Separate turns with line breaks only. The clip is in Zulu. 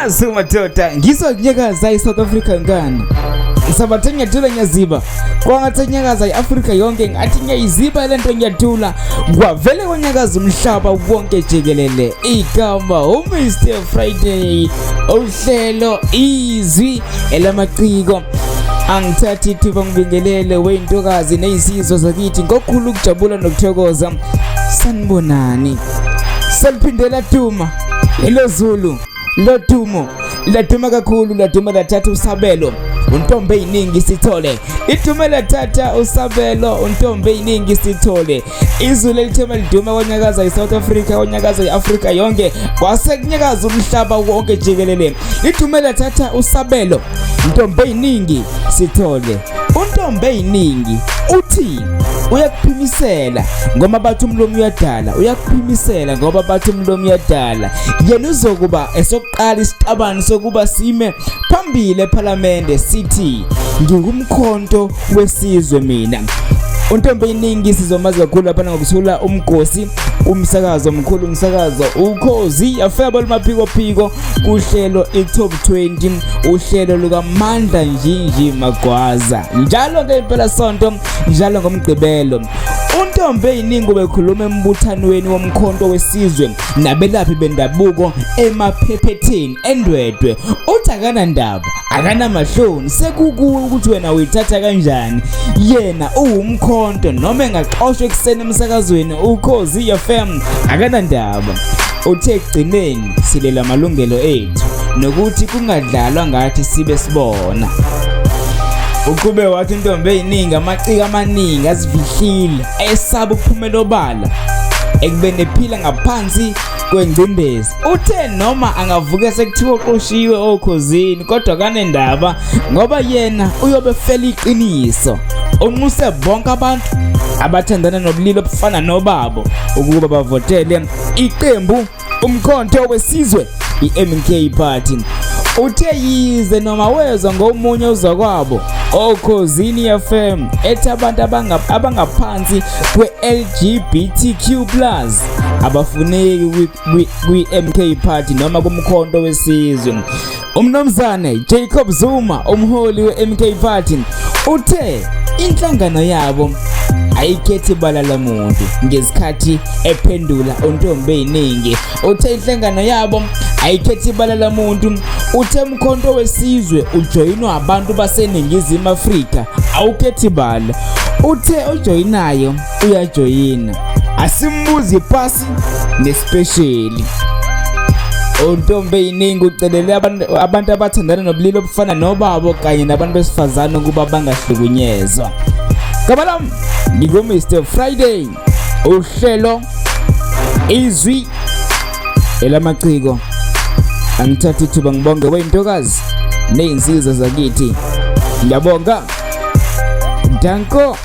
Zuma tota ngizokunyakaza iSouth Africa ngani sabathe ngiyathula ngiyaziba kwangathi nyakaza iAfrica yonke ngathi ngiyayiziba lento ngiyathula kwavele konyakaza umhlaba wonke jikelele igama uMr Friday uhlelo izwi elamaciko angithathi ithuba ngibingelele wentokazi nezizwe zakithi ngokukhulu ukujabula nokuthokoza sanibonani saliphindela duma elo Zulu lodumo laduma kakhulu laduma lathatha usabelo Ntombeningi sithole ithuma lathatha usabelo Ntombeningi sithole izulu elithema liduma konyakaza iSouth Africa konyakaza iAfrica yonke kwasekunyakaza umhlaba wonke jikelele ithuma lathatha usabelo Ntombeningi sithole Ntombeningi uthi uyakuphimisela ngoba bathi umlomo uyadala uyakuphimisela ngoba bathi umlomo uyadala yena uzokuba esokuqala isitabani sokuba sime phambili eParliament sithi ngingumkhonto wesizwe mina Ntombeningi sizomazi kakhulu lapha ngokusula umgosi umsakazo omkhulu umsakazo Ukhozi afeba limaphiko kuhlelo iTop 20 uhlelo lukaMandla Njinji Magwaza njalo ngempela sonto njalo ngomgqibelo Ntombeningi obekhuluma embuthanweni womkhonto wesizwe nabelaphi bendabuko EMAPHEPHETHENI ENDWEDWE uthi akanandaba akanamahloni sekukuwe ukuthi wena uyithatha kanjani yena uwumkhonto noma engaxoshwe ekseni emsakazweni Ukhozi FM akanandaba uthe egcineni silela amalungelo ethu nokuthi kungadlalwa ngathi sibe sibona ukube wathi Ntombeningi amaciko amaningi azivihlile esaba ukuphumela obala ekubene ephila ngaphansi kwengcindezi uthe noma angavuka sekuthiwa oqoshiwe OKHOZINI kodwa kanendaba ngoba yena uyobe fela iqiniso unquse bonke abantu abathandana nobulilo obufana nobabo ukuba bavotele iqembu umkhonto wesizwe iMK Party uthe yize noma wezwa ngomunye uzakwabo OKHOZINI FM ethi abantu abangaphansi kwe-LGBTQ+ abafuneki kwi-MK Party noma kumkhonto wesizwe umnomzane Jacob Zuma umholi we-MK Party uthe inhlangano yabo ayikhethi ibala lamuntu ngesikhathi ephendula Ntombeningi uthe inhlangano yabo ayikhethi ibala lamuntu uthe umkhonto wesizwe ujoyinwa abantu baseNingizimu Afrika awukhethi ibala uthe ojoyinayo uyajoyina asimbuzi ipasi nespecially Ntombeningi ucelele abantu abathandana nobulilo obufana nobabo kanye nabantu besifazana ukuba bangahlukunyezwa kabalam ngigoMr Friday uhlelo izwi elamaciko angithatha ithuba ngibonge wentokazi nezinsizwa zakithi ngiyabonga danko